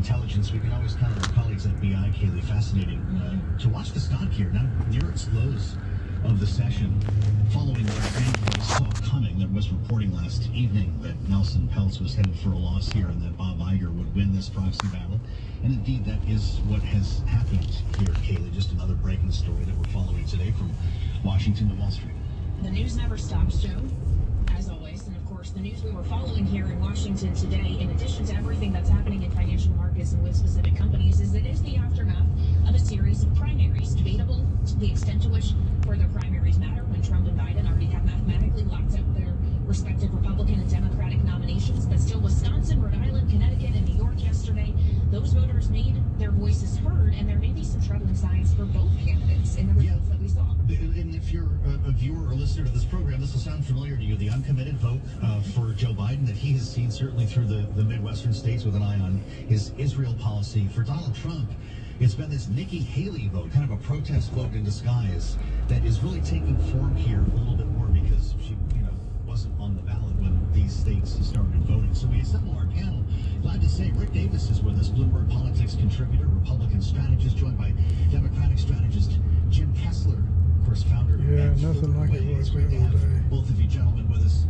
intelligence, we can always count on our colleagues at BI, Kaylee. Fascinating to watch the stock here now near its lows of the session, following what we saw coming. There was reporting last evening that Nelson Peltz was headed for a loss here and that Bob Iger would win this proxy battle. And indeed, that is what has happened here, Kaylee. Just another breaking story that we're following today from Washington to Wall Street. The news never stops, Joe, as always. And of course, the news we were following here in Washington today, in addition to everything that's happening in financial markets and with specific companies, is it is the aftermath of a series of primaries. Debatable to the extent to which further primaries matter when Trump and Biden already have mathematically locked up their respective Republican and Democratic nominations. But still, Wisconsin, Rhode Island, Connecticut, and New York yesterday, those voters made their voices heard, and there may be some troubling signs for both candidates in the results that we saw. And if you're a viewer or listener to this program, this will sound familiar to you. The uncommitted vote for Joe Biden that he has seen certainly through the Midwestern states with an eye on his Israel policy. For Donald Trump, it's been this Nikki Haley vote, kind of a protest vote in disguise, that is really taking form here a little bit more because she, wasn't on the ballot when these states started voting. So we assemble our panel. Glad to say Rick Davis is with us, Bloomberg Politics contributor, Republican strategist, joined by Democratic strategist Jim Kessler, of course, founder of nothing like it was the other day. Both of you gentlemen with us,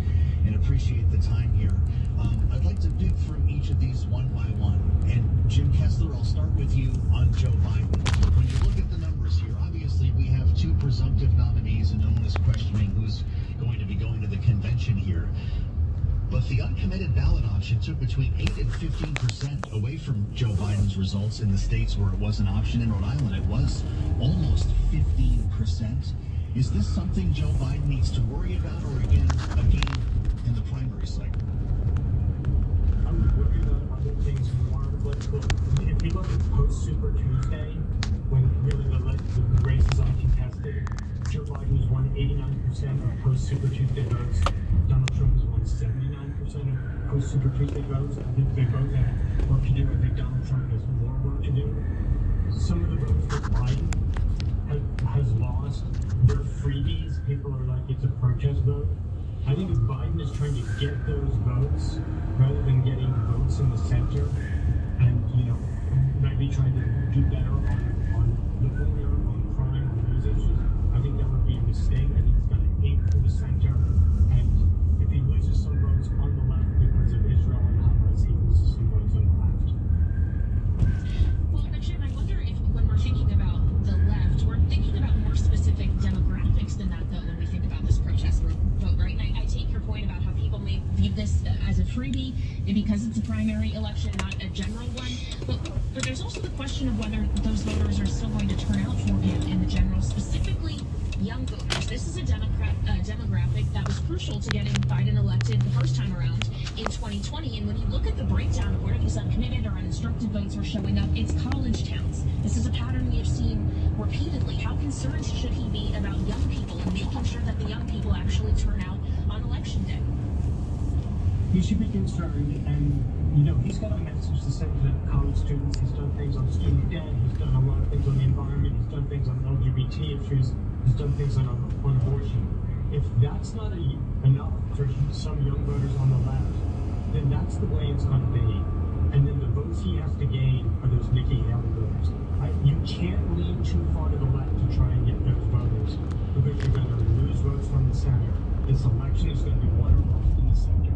and appreciate the time here. I'd like to dig through each of these one by one. And Jim Kessler, I'll start with you on Joe Biden. When you look at the numbers here, obviously we have two presumptive nominees, and no one is questioning who's going to be going to the convention here. But the uncommitted ballot option took between 8 and 15% away from Joe Biden's results in the states where it was an option. In Rhode Island, it was almost 15%. Is this something Joe Biden needs to worry about, or again, a game in the primary cycle? I'm worried about other things more. If you look at post-Super Tuesday, when really the race is uncontested, Joe Biden has won 89% of post-Super Tuesday votes. Donald Trump has won 79% of post-Super Tuesday votes. I think they both have work to do. I think Donald Trump has more work to do. Some of the votes that Biden has lost, they're freebies. People are like, it's a protest vote. I think if Biden is trying to get those votes rather than getting votes in the center, and maybe trying to do better on the border, on crime, on those issues, I think that would be a mistake. I think he's got to aim for the center, and if he loses some votes on the left because of Israel and Hamas, he loses some votes on the left. Well, but Jim, I wonder if when we're thinking about the left, we're thinking about more specific demographics than that, though, when we think about this protest vote, right? And I take your point about how people may view this as a freebie because it's a primary election, not a general one. But there's also the question of whether those voters are still going to turn out for him in the general, specifically young voters. This is a demographic that was crucial to getting Biden elected the first time around in 2020. And when you look at the breakdown of where these uncommitted or uninstructed votes are showing up, it's college towns. This is a pattern we have seen repeatedly. How concerned should he be about young people and making sure that the young people actually turn out on election day? He should be concerned, and he's got a message to send to college students. He's done things on student debt. He's done a lot of things on the environment. He's done things on LGBT issues. He's done things on abortion. If that's not enough for some young voters on the left, then that's the way it's going to be. And then the votes he has to gain are those Nikki Haley voters. You can't lean too far to the left to try and get those voters, because you're going to lose votes from the center. This election is going to be won or lost in the center.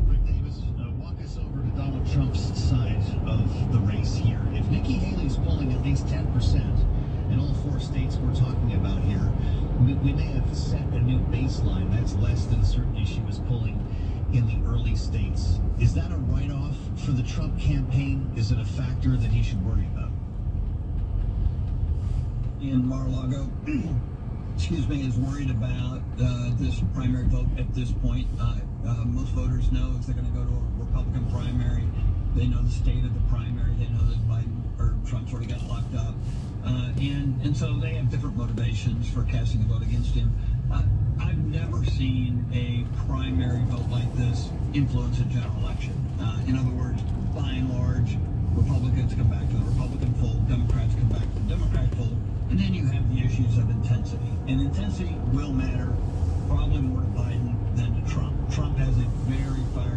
Rick Davis, walk us over to Donald Trump's side of the race here. If Nikki Haley's polling at least 10% in all four states we're talking about here, we may have set a new baseline that's less than certainly she was polling in the early states. Is that a write-off for the Trump campaign? Is it a factor that he should worry about? In Mar-a-Lago, is worried about this primary vote at this point. Most voters know if they're going to go to a Republican primary, they know the state of the primary, they know that Biden or Trump's already got locked up. And so they have different motivations for casting a vote against him. I've never seen a primary vote like this influence a general election. In other words, by and large, Republicans come back to the Republican fold, Democrats come back to the Democrat fold, and then you have the issues of intensity. And intensity will matter probably more to Biden than to Trump. Trump has a very fiery